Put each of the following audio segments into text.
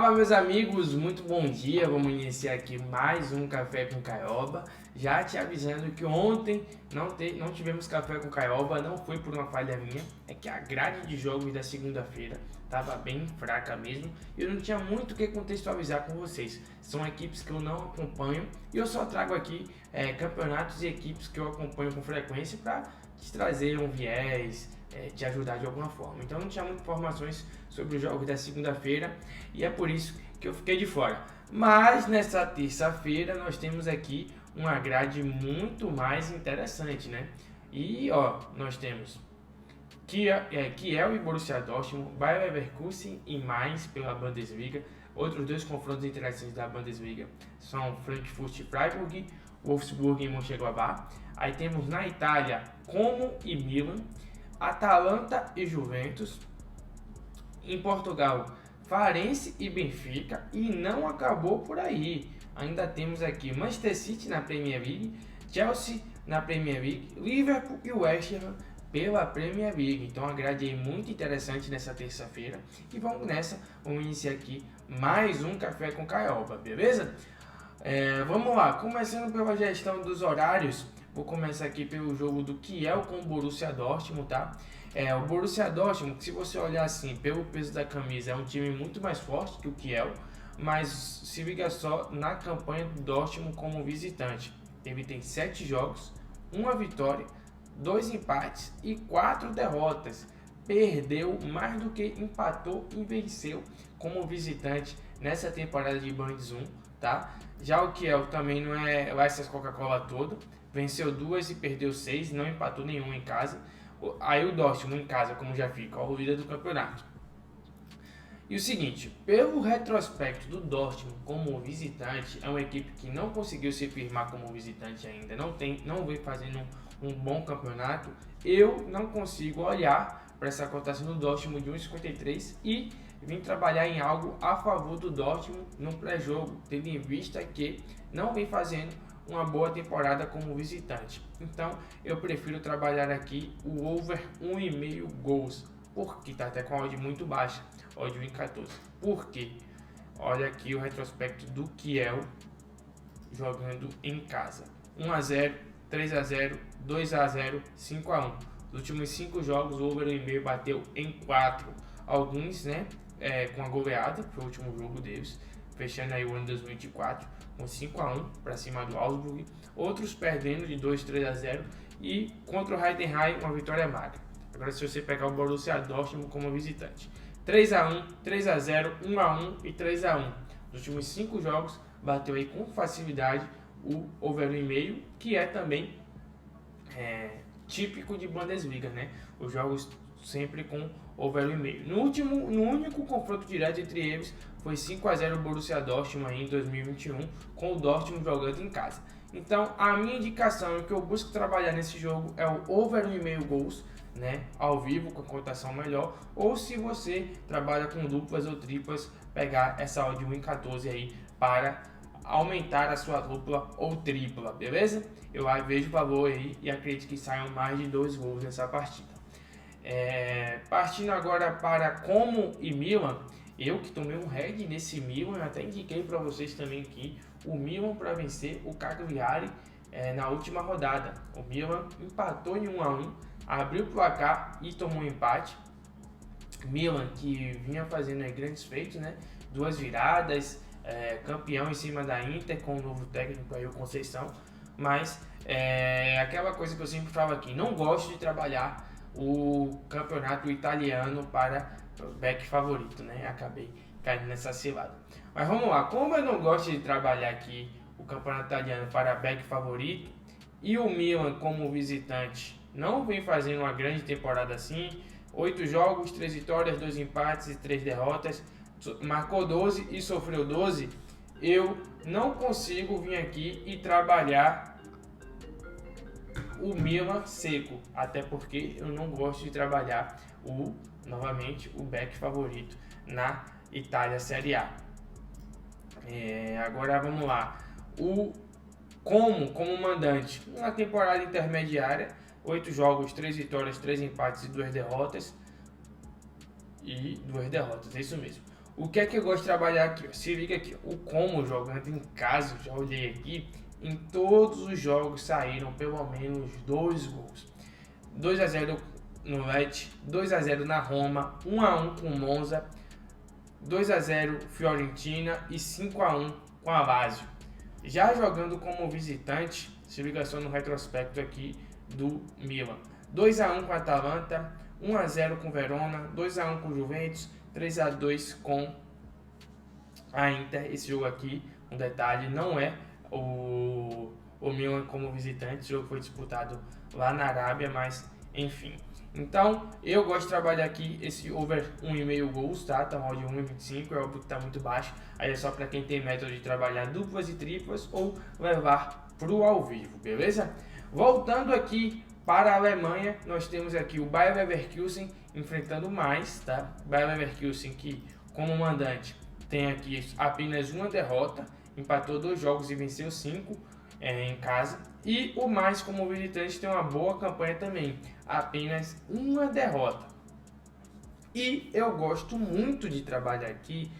Fala meus amigos, muito bom dia, vamos iniciar aqui mais um Café com Caioba. Já te avisando que ontem não tivemos Café com Caioba, não foi por uma falha minha, é que a grade de jogos da segunda-feira estava bem fraca mesmo e eu não tinha muito o que contextualizar com vocês. São equipes que eu não acompanho e eu só trago aqui campeonatos e equipes que eu acompanho com frequência para te trazer um viés, te ajudar de alguma forma. Então não tinha muitas informações sobre os jogos da segunda-feira e é por isso que eu fiquei de fora. Mas nessa terça-feira nós temos aqui uma grade muito mais interessante, né? E ó, nós temos Kiel e Borussia Dortmund, Bayer Leverkusen e Mainz pela Bundesliga. Outros dois confrontos interessantes da Bundesliga são Frankfurt e Freiburg, Wolfsburg e Mönchengladbach. Aí temos na Itália Como e Milan, Atalanta e Juventus. Em Portugal, Farense e Benfica. E não acabou por aí. Ainda temos aqui Manchester City na Premier League, Chelsea na Premier League, Liverpool e West Ham pela Premier League. Então a grade aí muito interessante nessa terça-feira. E vamos nessa, vamos iniciar aqui mais um Café com Caioba, beleza? Vamos lá, começando pela gestão dos horários. Vou começar aqui pelo jogo do Kiel com o Borussia Dortmund, tá? O Borussia Dortmund, se você olhar assim, pelo peso da camisa, é um time muito mais forte que o Kiel, mas se liga só na campanha do Dortmund como visitante. Ele tem 7 jogos, 1 vitória, 2 empates e 4 derrotas. Perdeu mais do que empatou e venceu como visitante nessa temporada de Bandes 1, tá? Já o Kiel também não é lá essas Coca-Cola toda, venceu 2 e perdeu 6, não empatou nenhum em casa. Aí o Dortmund em casa, como já fica, o líder do campeonato. E o seguinte, pelo retrospecto do Dortmund como visitante, é uma equipe que não conseguiu se firmar como visitante ainda, não vem fazendo um bom campeonato. Eu não consigo olhar para essa cotação do Dortmund de 1,53 e vim trabalhar em algo a favor do Dortmund no pré-jogo, tendo em vista que não vem fazendo uma boa temporada como visitante. Então eu prefiro trabalhar aqui o over 1,5 gols, porque está até com a odd muito baixa, odd 1,14. Por quê? Olha aqui o retrospecto do Kiel jogando em casa: 1-0, 3-0, 2-0, 5-1. Nos últimos 5 jogos o over 1,5 bateu em 4. Alguns, né, com a goleada, foi o último jogo deles, fechando aí o ano 2024 com 5-1 para cima do Augsburg, outros perdendo de 2-3-0 e contra o Heidenheim uma vitória magra. Agora se você pegar o Borussia Dortmund como visitante, 3-1, 3-0, 1-1 e 3-1. Nos últimos 5 jogos bateu aí com facilidade o over 1,5, que é também típico de Bundesliga, né? Os jogos sempre com over 1,5. No único confronto direto entre eles foi 5-0 o Borussia Dortmund aí em 2021, com o Dortmund jogando em casa. Então a minha indicação, o que eu busco trabalhar nesse jogo é o over 1,5 gols, né, ao vivo com a cotação melhor, ou se você trabalha com duplas ou triplas, pegar essa odd 1,14 aí para aumentar a sua dupla ou tripla, beleza? Eu vejo valor aí e acredito que saiam mais de 2 gols nessa partida. Partindo agora para Como e Milan, eu que tomei um head nesse Milan, até indiquei para vocês também aqui o Milan para vencer o Cagliari na última rodada. O Milan empatou em 1-1, abriu o placar e tomou um empate. Milan que vinha fazendo grandes feitos, né? 2 viradas, campeão em cima da Inter com o novo técnico aí, o Conceição. Mas aquela coisa que eu sempre falo aqui, não gosto de trabalhar o campeonato italiano para back favorito, né? Acabei caindo nessa cilada. Mas vamos lá, como eu não gosto de trabalhar aqui o campeonato italiano para back favorito e o Milan como visitante não vem fazendo uma grande temporada assim, 8 jogos, 3 vitórias, 2 empates e 3 derrotas, marcou 12 e sofreu 12, eu não consigo vir aqui e trabalhar o Milan seco, até porque eu não gosto de trabalhar novamente o back favorito na Itália Série A. Agora vamos lá, como mandante, uma temporada intermediária, 8 jogos, 3 vitórias, 3 empates e 2 derrotas. É isso mesmo. O que é que eu gosto de trabalhar aqui? Ó? Se liga aqui, ó. O Como jogando em casa, já olhei aqui, em todos os jogos saíram pelo menos 2 gols. 2-0 no Lecce, 2-0 na Roma, 1-1 com o Monza, 2-0 Fiorentina e 5-1 com a Lazio. Já jogando como visitante, se liga só no retrospecto aqui do Milan. 2-1 com a Atalanta, 1-0 com Verona, 2-1 com o Juventus, 3-2 com a Inter. Esse jogo aqui, um detalhe, não é o Milan como visitante. Esse jogo foi disputado lá na Arábia, mas enfim. Então, eu gosto de trabalhar aqui esse over 1,5 gols, tá? Tá mal de 1,25, é óbvio que tá muito baixo. Aí é só para quem tem método de trabalhar duplas e triplas ou levar pro ao vivo, beleza? Voltando aqui para a Alemanha, nós temos aqui o Bayer Leverkusen enfrentando mais, tá? Bayer Leverkusen que, como mandante, tem aqui apenas uma derrota, empatou 2 jogos e venceu 5 em casa. E o mais, como visitante, tem uma boa campanha também, apenas uma derrota. E eu gosto muito de trabalhar aqui,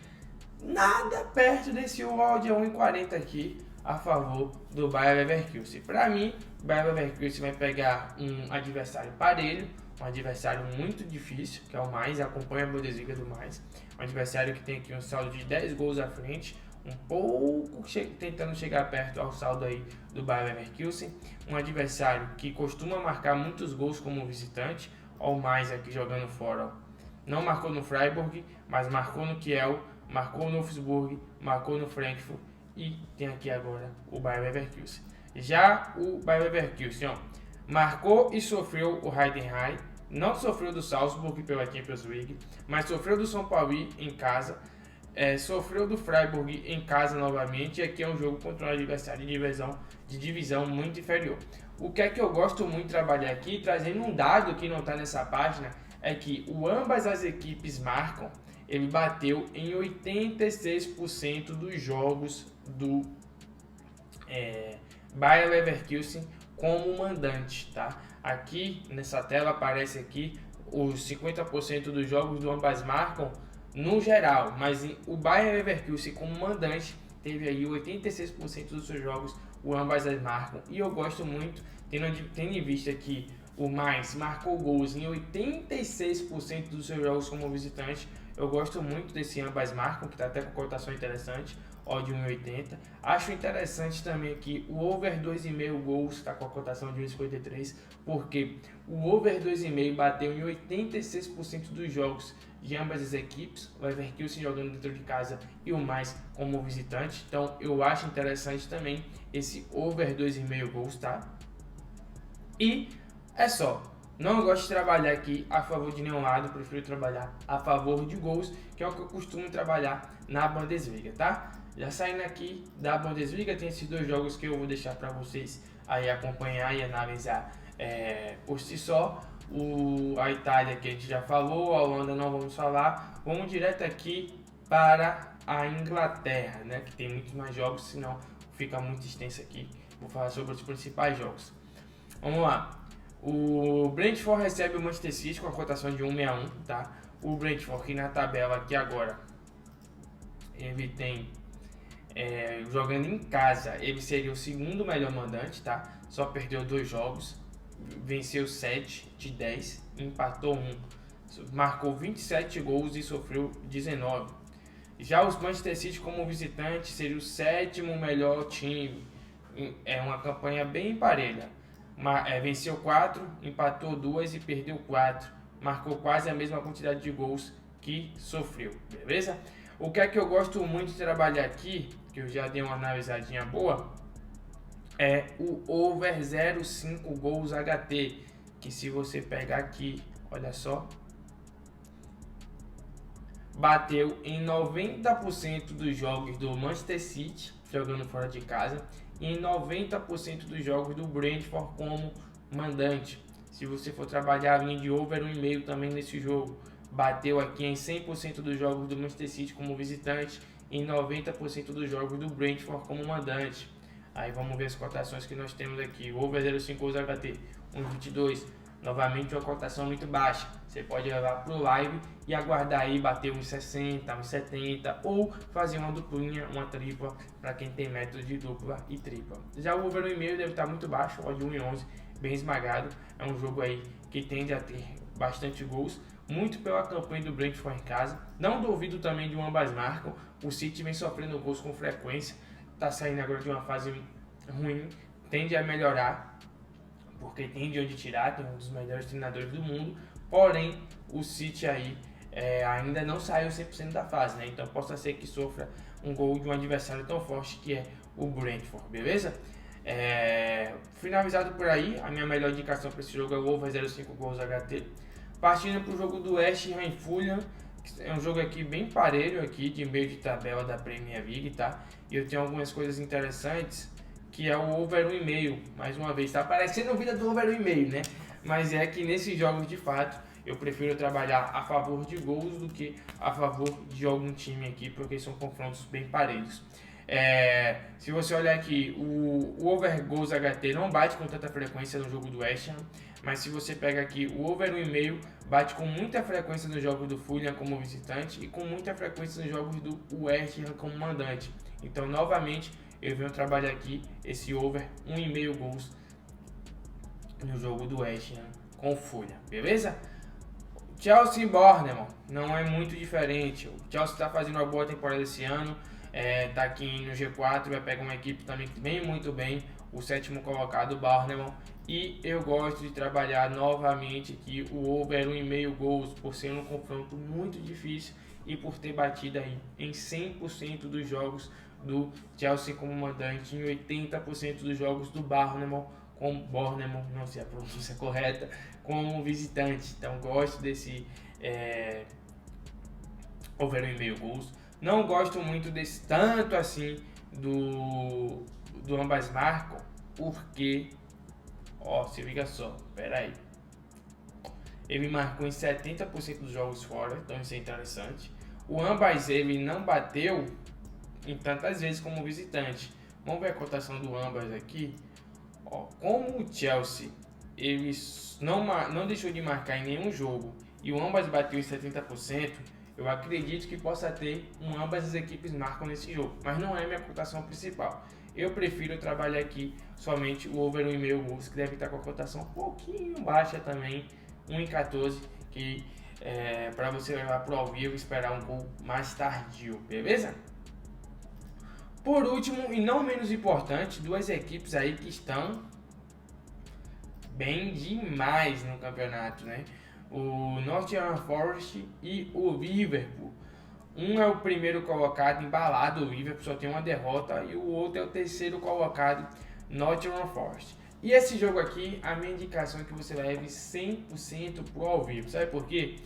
nada perto desse odd a 1,40 aqui, a favor do Bayer Leverkusen. Para mim, o Bayer Leverkusen vai pegar um adversário parelho, um adversário muito difícil, que é o mais, acompanha a Bundesliga do mais. Um adversário que tem aqui um saldo de 10 gols à frente, um pouco tentando chegar perto ao saldo aí do Bayer Leverkusen. Um adversário que costuma marcar muitos gols como visitante, ó, o mais aqui jogando fora, ó. Não marcou no Freiburg, mas marcou no Kiel, marcou no Wolfsburg, marcou no Frankfurt e tem aqui agora o Bayer Leverkusen. Já o Bayer Leverkusen, ó, marcou e sofreu o Heidenheim, não sofreu do Salzburg pela Champions League, mas sofreu do São Paulo em casa, sofreu do Freiburg em casa novamente, e aqui é um jogo contra um adversário de divisão muito inferior. O que é que eu gosto muito de trabalhar aqui, trazendo um dado que não está nessa página, é que ambas as equipes marcam, ele bateu em 86% dos jogos do Bayer Leverkusen como mandante, tá? Aqui nessa tela aparece aqui os 50% dos jogos do ambas marcam no geral, mas o Bayer Leverkusen como mandante teve aí 86% dos seus jogos o ambas marcam, e eu gosto muito, tendo em vista que o mais marcou gols em 86% dos seus jogos como visitante. Eu gosto muito desse ambas marcam, que está até com cotação interessante, ó, de 1,80. Acho interessante também aqui o over 2,5 gols, está com a cotação de 1,53, porque o over 2,5 bateu em 86% dos jogos de ambas as equipes, o Leverkusen jogando dentro de casa e o mais como visitante. Então eu acho interessante também esse over 2,5 gols, tá? E é só, não gosto de trabalhar aqui a favor de nenhum lado, prefiro trabalhar a favor de gols, que é o que eu costumo trabalhar na Bundesliga, tá? Já saindo aqui da Bundesliga, tem esses 2 jogos que eu vou deixar para vocês aí acompanhar e analisar por si só. A Itália que a gente já falou, a Holanda não vamos falar, vamos direto aqui para a Inglaterra, né? Que tem muitos mais jogos, senão fica muito extenso aqui. Vou falar sobre os principais jogos. Vamos lá. O Brentford recebe o Manchester City com a cotação de 1,61, tá? O Brentford aqui na tabela aqui agora, ele tem jogando em casa, ele seria o segundo melhor mandante, tá? Só perdeu 2 jogos, venceu 7 de 10, empatou 1, marcou 27 gols e sofreu 19. Já os Manchester City como visitante seria o 7º melhor time, é uma campanha bem parelha. Venceu 4, empatou 2 e perdeu 4. Marcou quase a mesma quantidade de gols que sofreu, beleza? O que é que eu gosto muito de trabalhar aqui, que eu já dei uma analisadinha boa, é o over 0,5 gols HT, que se você pegar aqui, olha só, bateu em 90% dos jogos do Manchester City, jogando fora de casa, e em 90% dos jogos do Brentford como mandante. Se você for trabalhar a linha de over 1,5 também nesse jogo, bateu aqui em 100% dos jogos do Manchester City como visitante e em 90% dos jogos do Brentford como mandante. Aí vamos ver as cotações que nós temos aqui. O over 0,5 gols HT 1,22, Novamente uma cotação muito baixa. Você pode levar para o live e aguardar aí bater uns 60, uns 70 ou fazer uma duplinha, uma tripla para quem tem método de dupla e tripla. Já o over 1,5 deve estar muito baixo, odd 1,11, bem esmagado. É um jogo aí que tende a ter bastante gols, muito pela campanha do Brentford em casa. Não duvido também de um ambas marcam. O City vem sofrendo gols com frequência, está saindo agora de uma fase ruim, tende a melhorar, porque tem de onde tirar, tem um dos melhores treinadores do mundo, porém o City aí ainda não saiu 100% da fase, né? Então possa ser que sofra um gol de um adversário tão forte que é o Brentford, beleza? Finalizado por aí, a minha melhor indicação para esse jogo é o over 0,5 gols HT. Partindo para o jogo do West Ham e Fulham, é um jogo aqui bem parelho aqui, de meio de tabela da Premier League, tá? E eu tenho algumas coisas interessantes, que é o over 1,5, mais uma vez, tá parecendo vida do over 1,5, né? Mas é que nesses jogos, de fato, eu prefiro trabalhar a favor de gols do que a favor de algum time aqui, porque são confrontos bem parelhos. Se você olhar aqui, o over goals HT não bate com tanta frequência no jogo do West Ham, mas se você pega aqui o over 1,5, bate com muita frequência nos jogos do Fulham como visitante e com muita frequência nos jogos do West Ham como mandante. Então, novamente, eu venho trabalhar aqui esse over 1,5 gols no jogo do West Ham com o Fulham, beleza? Chelsea e Bournemouth não é muito diferente. O Chelsea está fazendo uma boa temporada esse ano, tá aqui no G4, vai pegar uma equipe também que vem muito bem, o sétimo colocado, o Bournemouth, e eu gosto de trabalhar novamente aqui o over 1,5 gols, por ser um confronto muito difícil e por ter batido aí em 100% dos jogos do Chelsea como mandante, em 80% dos jogos do Bournemouth, não sei a pronúncia correta, como visitante. Então gosto desse over 1,5 gols. Não gosto muito desse tanto assim do ambas marcam, porque se liga só, pera aí. Ele marcou em 70% dos jogos fora, então isso é interessante. O ambas ele não bateu em tantas vezes como visitante. Vamos ver a cotação do ambas aqui. Como o Chelsea ele não deixou de marcar em nenhum jogo e o ambas bateu em 70%, eu acredito que possa ter ambas as equipes marcam nesse jogo, mas não é minha cotação principal. Eu prefiro trabalhar aqui somente o over 1,5 gols, que deve estar com a cotação um pouquinho baixa também, 1,14, que para você levar para o ao vivo e esperar um gol mais tardio, beleza? Por último, e não menos importante, duas equipes aí que estão bem demais no campeonato, né? O Nottingham Forest e o Liverpool. Um é o primeiro colocado, embalado, o Liverpool só tem uma derrota, e o outro é o terceiro colocado, Nottingham Forest. E esse jogo aqui, a minha indicação é que você leve 100% pro ao vivo. Sabe por quê?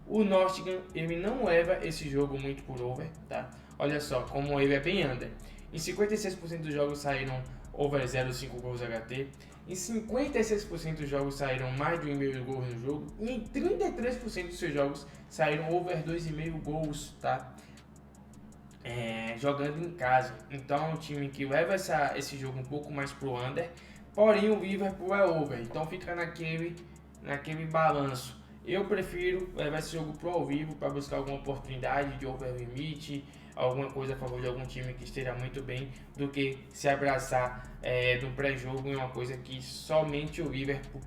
O Nottingham, ele não leva esse jogo muito por over, tá? Olha só como ele é bem under. Em 56% dos jogos saíram over 0,5 gols HT. Em 56% dos jogos saíram mais de 1,5 gols no jogo. E em 33% dos seus jogos saíram over 2,5 gols, tá? Jogando em casa. Então é um time que leva esse jogo um pouco mais pro under. Porém o Liverpool é over. Então fica naquele balanço. Eu prefiro levar esse jogo pro ao vivo para buscar alguma oportunidade de over limite, alguma coisa a favor de algum time que esteja muito bem, do que se abraçar no pré-jogo em uma coisa que somente o Liverpool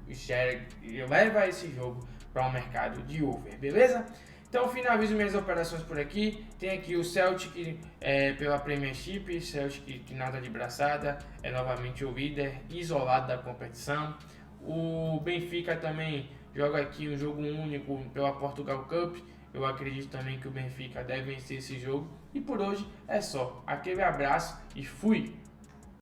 leva esse jogo para um mercado de over, beleza? Então finalizo minhas operações por aqui. Tem aqui o Celtic pela Premiership, Celtic que nada de braçada, é novamente o líder isolado da competição. O Benfica também joga aqui um jogo único pela Portugal Cup. Eu acredito também que o Benfica deve vencer esse jogo. E por hoje é só. Aquele abraço e fui!